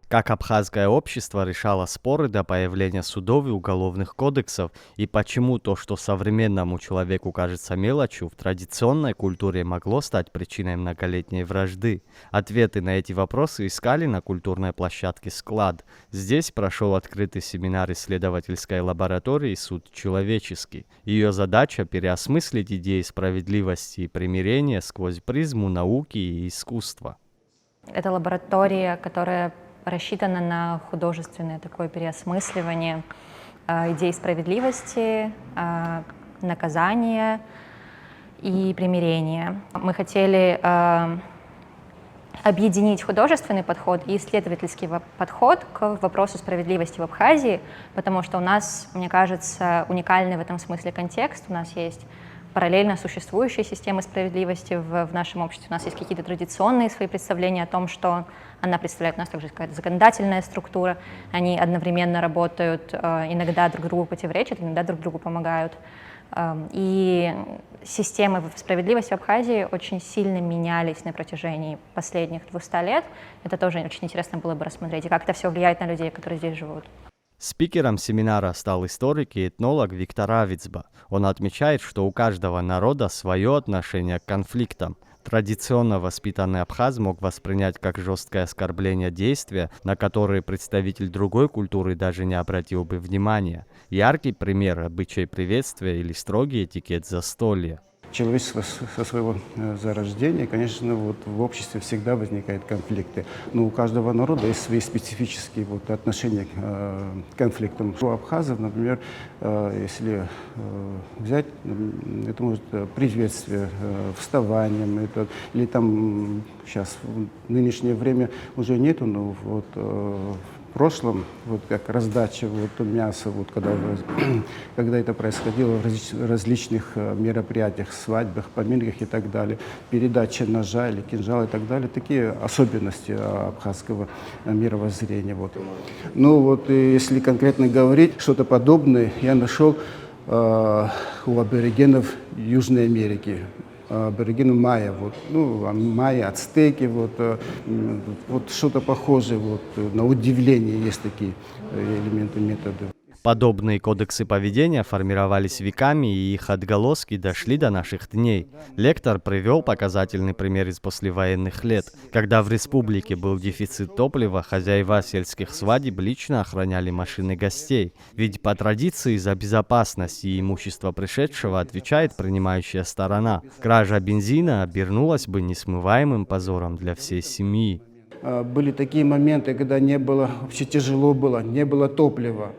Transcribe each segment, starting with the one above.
Как абхазское общество решало споры до появления судов и уголовных кодексов, и почему то, что современному человеку кажется мелочью, в традиционной культуре могло стать причиной многолетней вражды. Ответы на эти вопросы искали на культурной площадке «Склад». Здесь прошел открытый семинар исследовательской лаборатории «Суд человеческий». Ее задача – переосмыслить идеи справедливости и примирения сквозь призму науки и искусства. Это лаборатория, которая рассчитана на художественное такое переосмысливание идей справедливости, наказания и примирения. Мы хотели объединить художественный подход и исследовательский подход к вопросу справедливости в Абхазии, потому что у нас, мне кажется, уникальный в этом смысле контекст. У нас есть параллельно существующие системы справедливости в нашем обществе. У нас есть какие-то традиционные свои представления о том, что она представляет. У нас также какая-то законодательная структура. Они одновременно работают, иногда друг другу противоречат, иногда друг другу помогают. И системы справедливости в Абхазии очень сильно менялись на протяжении последних 200 лет. Это тоже очень интересно было бы рассмотреть, и как это все влияет на людей, которые здесь живут. Спикером семинара стал историк и этнолог Виктор Авицба. Он отмечает, что у каждого народа свое отношение к конфликтам. Традиционно воспитанный абхаз мог воспринять как жесткое оскорбление действия, на которые представитель другой культуры даже не обратил бы внимания. Яркий пример – обычай приветствия или строгий этикет застолья. Человечество со своего зарождения, конечно, вот в обществе всегда возникают конфликты. Но у каждого народа есть свои специфические отношения к конфликтам. У абхазов, например, если взять, это может приветствие, вставанием, или там сейчас в нынешнее время уже нету, но вот в прошлом, вот как раздача мяса, когда это происходило в различных мероприятиях, свадьбах, поминках и так далее, передача ножа или кинжала и так далее, такие особенности абхазского мировоззрения. Ну вот, если конкретно говорить, что-то подобное я нашел у аборигенов Южной Америки. Аборигены майя, майя, ацтеки, что-то похожее, на удивление есть такие элементы, методы. Подобные кодексы поведения формировались веками, и их отголоски дошли до наших дней. Лектор привел показательный пример из послевоенных лет. Когда в республике был дефицит топлива, хозяева сельских свадеб лично охраняли машины гостей. Ведь по традиции за безопасность и имущество пришедшего отвечает принимающая сторона. Кража бензина обернулась бы несмываемым позором для всей семьи. Были такие моменты, когда вообще тяжело было, не было топлива.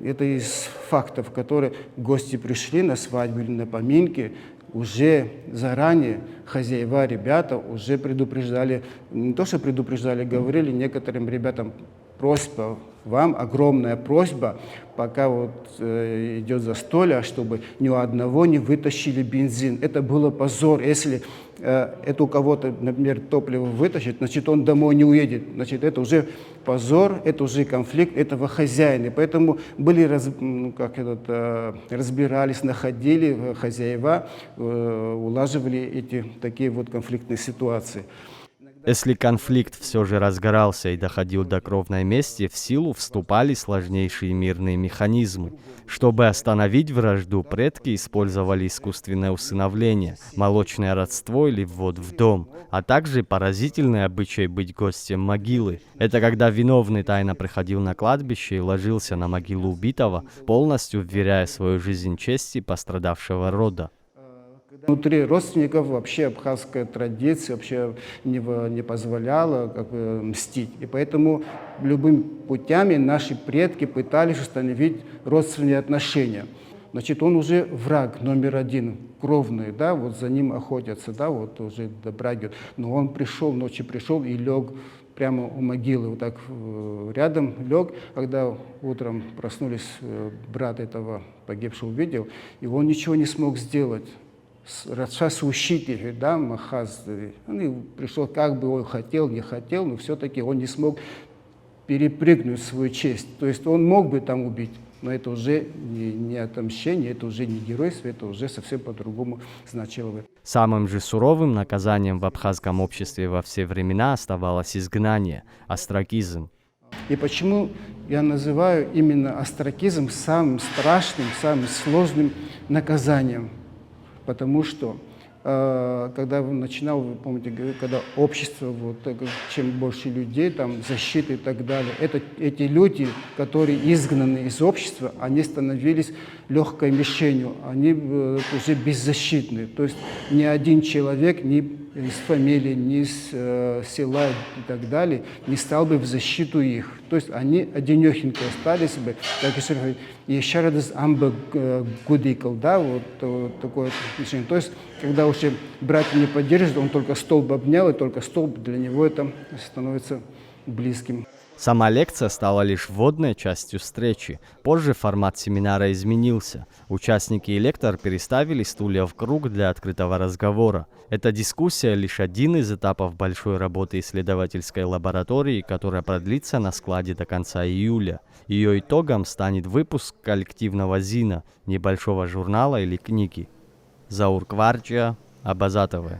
Это из фактов, которые гости пришли на свадьбу или на поминки, уже заранее хозяева, ребята уже предупреждали, не то что предупреждали, говорили некоторым ребятам: просьба, вам огромная просьба, пока идет застолье, чтобы ни у одного не вытащили бензин. Это было позор. Если это у кого-то, например, топливо вытащит, значит, он домой не уедет. Значит, это уже позор, это уже конфликт этого хозяина. Поэтому разбирались, находили хозяева, улаживали эти такие конфликтные ситуации. Если конфликт все же разгорался и доходил до кровной мести, в силу вступали сложнейшие мирные механизмы. Чтобы остановить вражду, предки использовали искусственное усыновление, молочное родство или ввод в дом, а также поразительный обычай быть гостем могилы. Это когда виновный тайно приходил на кладбище и ложился на могилу убитого, полностью вверяя свою жизнь чести пострадавшего рода. Внутри родственников вообще абхазская традиция вообще не позволяла мстить. И поэтому любыми путями наши предки пытались установить родственные отношения. Значит, он уже враг номер один, кровный, за ним охотятся, уже добрагивают. Но он ночью пришел и лег прямо у могилы, рядом лег. Когда утром проснулись, брат этого погибшего увидел, и он ничего не смог сделать. Учитель, Махаз, он пришел, как бы он хотел, не хотел, но все-таки он не смог перепрыгнуть свою честь. То есть он мог бы там убить, но это уже не отомщение, это уже не геройство, это уже совсем по-другому значило бы. Самым же суровым наказанием в абхазском обществе во все времена оставалось изгнание, остракизм. И почему я называю именно остракизм самым страшным, самым сложным наказанием? Потому что когда начинал, вы помните, когда общество, вот, чем больше людей, там, защиты и так далее, эти люди, которые изгнаны из общества, они становились легкой мишенью, они уже беззащитны. То есть ни один человек, ни из фамилии, ни из села и так далее не стал бы в защиту их. То есть они одинехенько остались бы, как и шарадас амба гудикал, да, вот такое решение. То есть, когда уже братья не поддерживают, он только столб обнял, и только столб для него это становится близким. Сама лекция стала лишь вводной частью встречи. Позже формат семинара изменился. Участники и лектор переставили стулья в круг для открытого разговора. Эта дискуссия лишь один из этапов большой работы исследовательской лаборатории, которая продлится на складе до конца июля. Ее итогом станет выпуск коллективного зина, небольшого журнала или книги. Заур Кварчия, Абазатовы.